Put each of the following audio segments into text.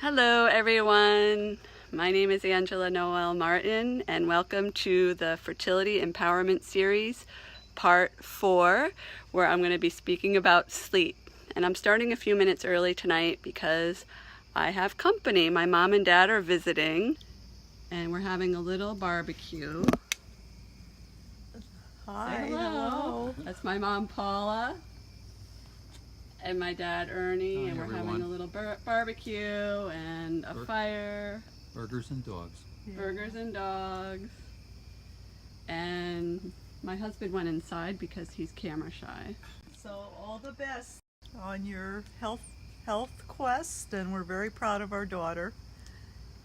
Hello everyone, my name is Angela Noel Martin and welcome to the Fertility Empowerment Series Part 4, where I'm going to be speaking about sleep. And I'm starting a few minutes early tonight because I have company. My mom and dad are visiting and we're having a little barbecue. Hi, Say hello. That's my mom Paula and my dad Ernie. Hi, and we're everyone. having a little barbecue and a fire. Burgers and dogs. Burgers and dogs. And my husband went inside because he's camera shy. So all the best on your health quest, and we're very proud of our daughter.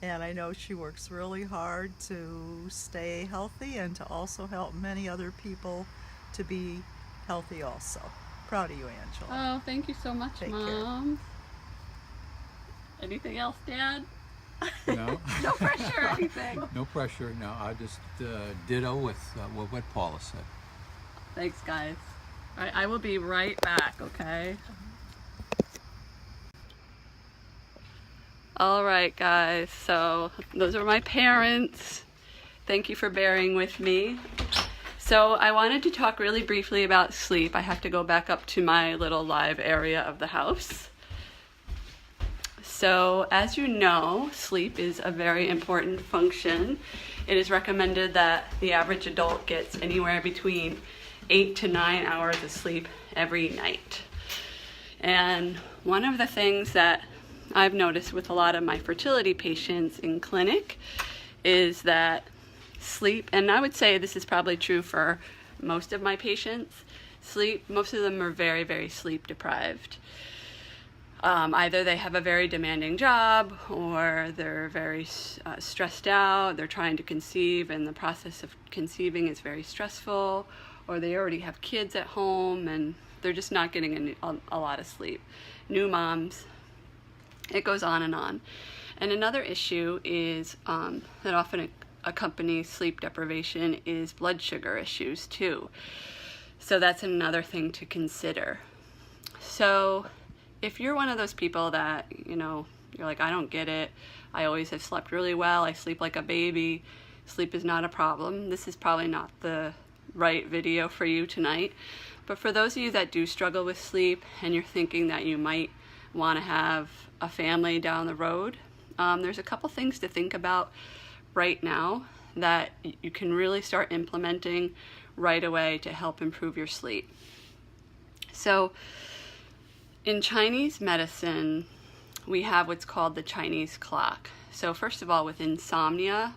And I know she works really hard to stay healthy and to also help many other people to be healthy also. Proud of you, Angela. Oh, thank you so much, Take Mom. Anything else, Dad? No, No pressure or anything. no pressure. No, I just ditto with what Paula said. Thanks, guys. All right, I will be right back, okay? All right, guys, so those are my parents. Thank you for bearing with me. So I wanted to talk really briefly about sleep. I have to go back up to my little live area of the house. So as you know, sleep is a very important function. It is recommended that the average adult gets anywhere between 8 to 9 hours of sleep every night. And one of the things that I've noticed with a lot of my fertility patients in clinic is that sleep, and I would say this is probably true for most of my patients, most of them are very, very sleep deprived. Either they have a very demanding job or they're very stressed out, they're trying to conceive and the process of conceiving is very stressful, or they already have kids at home and they're just not getting a lot of sleep. New moms, it goes on and on. And another issue is that often accompanies sleep deprivation is blood sugar issues too. So that's another thing to consider. So if you're one of those people that, you're like, I don't get it, I always have slept really well, I sleep like a baby, sleep is not a problem, this is probably not the right video for you tonight. But for those of you that do struggle with sleep and you're thinking that you might want to have a family down the road, there's a couple things to think about right now that you can really start implementing right away to help improve your sleep. So in Chinese medicine, we have what's called the Chinese clock. So first of all, with insomnia,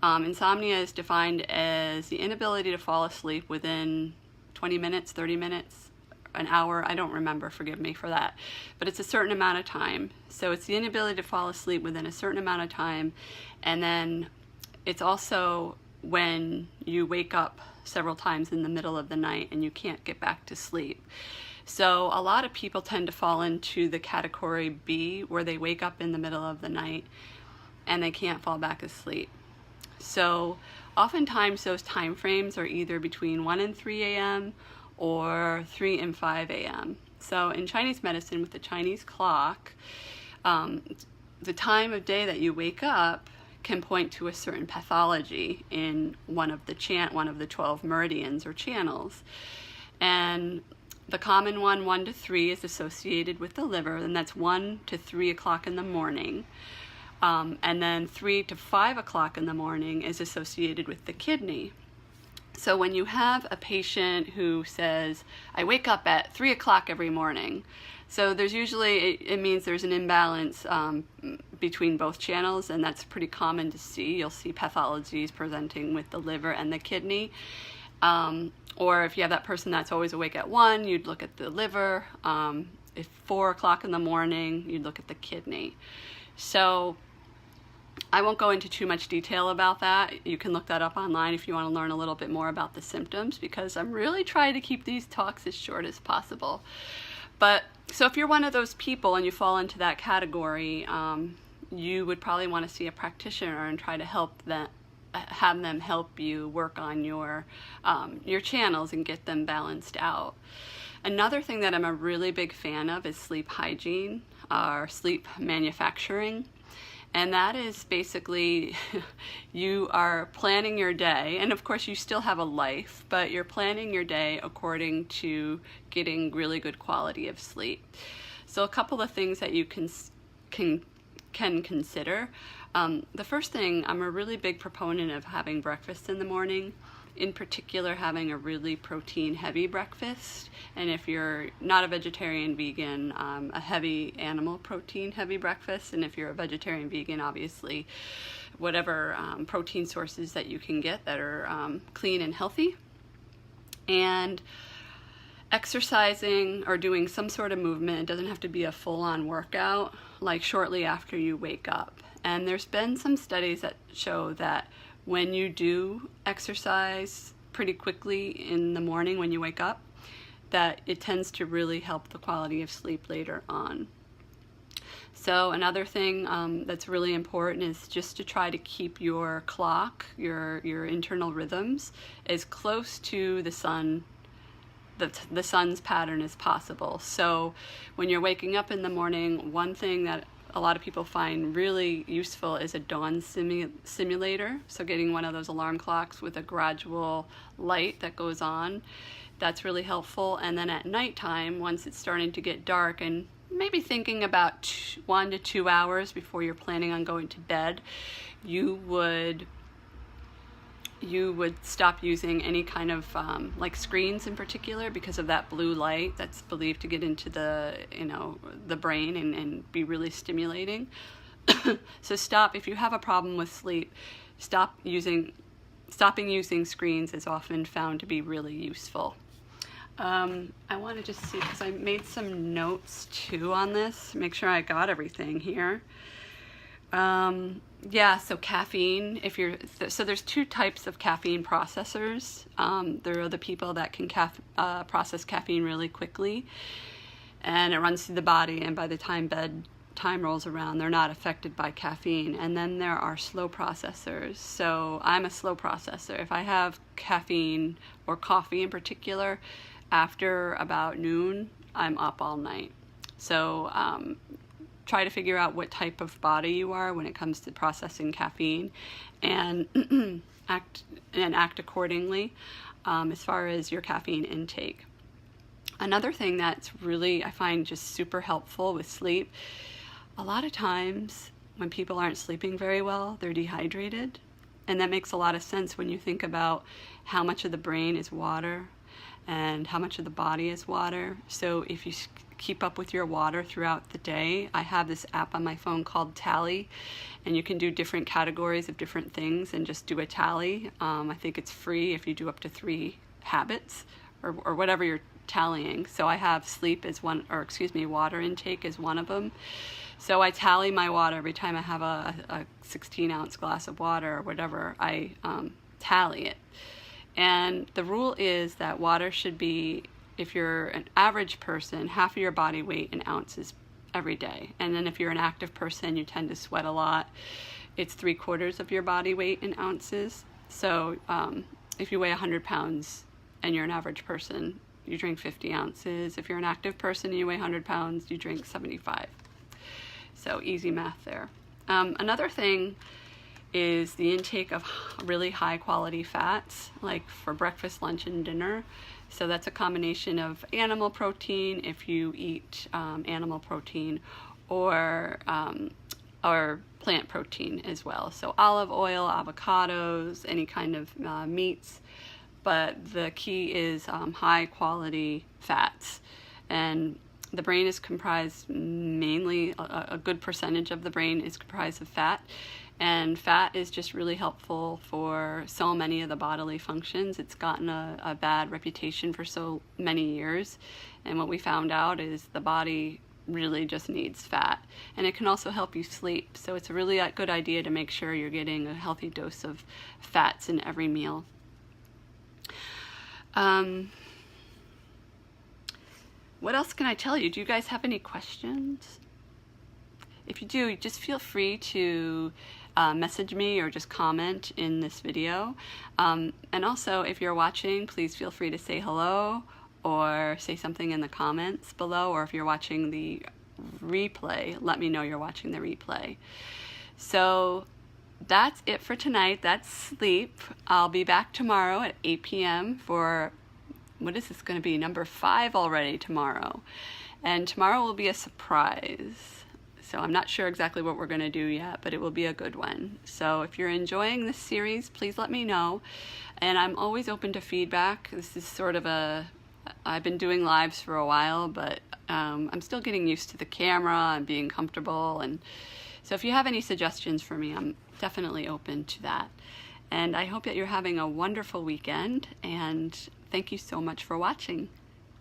insomnia is defined as the inability to fall asleep within 20 minutes, 30 minutes, an hour, I don't remember, forgive me for that, but it's a certain amount of time. So it's the inability to fall asleep within a certain amount of time, and then it's also when you wake up several times in the middle of the night and you can't get back to sleep. So a lot of people tend to fall into the category B, where they wake up in the middle of the night and they can't fall back asleep. So oftentimes those time frames are either between 1 and 3 a.m. or 3 and 5 a.m. So in Chinese medicine, with the Chinese clock, the time of day that you wake up can point to a certain pathology in one of the 12 meridians or channels. And the common one, 1 to 3, is associated with the liver, and that's 1 to 3 o'clock in the morning. And then 3 to 5 o'clock in the morning is associated with the kidney. So when you have a patient who says, I wake up at 3 o'clock every morning, so there's usually, it means there's an imbalance between both channels, and that's pretty common to see. You'll see pathologies presenting with the liver and the kidney. Or if you have that person that's always awake at 1, you'd look at the liver. If 4 o'clock in the morning, you'd look at the kidney. So I won't go into too much detail about that. You can look that up online if you want to learn a little bit more about the symptoms, because I'm really trying to keep these talks as short as possible. But so if you're one of those people and you fall into that category, you would probably want to see a practitioner and try to have them help you work on your channels and get them balanced out. Another thing that I'm a really big fan of is sleep hygiene, or sleep manufacturing. And that is basically you are planning your day, and of course you still have a life, but you're planning your day according to getting really good quality of sleep. So a couple of things that you can consider. The first thing, I'm a really big proponent of having breakfast in the morning. In particular, having a really protein-heavy breakfast. And if you're not a vegetarian, vegan, a heavy animal protein-heavy breakfast. And if you're a vegetarian, vegan, obviously, whatever protein sources that you can get that are clean and healthy. And exercising or doing some sort of movement, it doesn't have to be a full-on workout, like shortly after you wake up. And there's been some studies that show that when you do exercise pretty quickly in the morning when you wake up, that it tends to really help the quality of sleep later on. So another thing that's really important is just to try to keep your clock, your internal rhythms, as close to the sun, the sun's pattern as possible. So when you're waking up in the morning, one thing that a lot of people find really useful is a dawn simulator. So getting one of those alarm clocks with a gradual light that goes on, that's really helpful. And then at nighttime, once it's starting to get dark, and maybe thinking about 1 to 2 hours before you're planning on going to bed, you would stop using any kind of like screens in particular, because of that blue light that's believed to get into the brain and be really stimulating. So stop, if you have a problem with sleep, stopping using screens is often found to be really useful. I want to just see, because I made some notes too on this, make sure I got everything here. Yeah, so caffeine, so there's two types of caffeine processors. There are the people that can process caffeine really quickly, and it runs through the body, and by the time bedtime rolls around, they're not affected by caffeine. And then there are slow processors. So I'm a slow processor. If I have caffeine, or coffee in particular, after about noon, I'm up all night. So try to figure out what type of body you are when it comes to processing caffeine, and act accordingly as far as your caffeine intake. Another thing that's really, I find, just super helpful with sleep, a lot of times when people aren't sleeping very well, they're dehydrated. And that makes a lot of sense when you think about how much of the brain is water and how much of the body is water. So if you keep up with your water throughout the day, I have this app on my phone called Tally, and you can do different categories of different things and just do a tally. I think it's free if you do up to 3 habits or whatever you're tallying. So I have sleep as one, or excuse me, water intake is one of them. So I tally my water every time I have a 16-ounce glass of water or whatever. I tally it. And the rule is that water should be, if you're an average person, half of your body weight in ounces every day. And then if you're an active person, you tend to sweat a lot, it's 3/4 of your body weight in ounces. So if you weigh 100 pounds and you're an average person, you drink 50 ounces. If you're an active person and you weigh 100 pounds, you drink 75. So easy math there. Another thing is the intake of really high quality fats, like for breakfast, lunch, and dinner. So that's a combination of animal protein, if you eat animal protein, or plant protein as well. So olive oil, avocados, any kind of meats. But the key is high quality fats. And the brain is comprised mainly, a good percentage of the brain is comprised of fat. And fat is just really helpful for so many of the bodily functions. It's gotten a bad reputation for so many years. And what we found out is the body really just needs fat. And it can also help you sleep. So it's a really good idea to make sure you're getting a healthy dose of fats in every meal. What else can I tell you? Do you guys have any questions? If you do, just feel free to message me or just comment in this video. And also, if you're watching, please feel free to say hello or say something in the comments below, or if you're watching the replay, let me know you're watching the replay. So that's it for tonight. That's sleep. I'll be back tomorrow at 8 p.m. for, what is this going to be? Number 5 already tomorrow. And tomorrow will be a surprise. So I'm not sure exactly what we're going to do yet, but it will be a good one. So if you're enjoying this series, please let me know. And I'm always open to feedback. This is sort of I've been doing lives for a while, but I'm still getting used to the camera and being comfortable. And so if you have any suggestions for me, I'm definitely open to that. And I hope that you're having a wonderful weekend. And thank you so much for watching.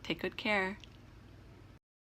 Take good care.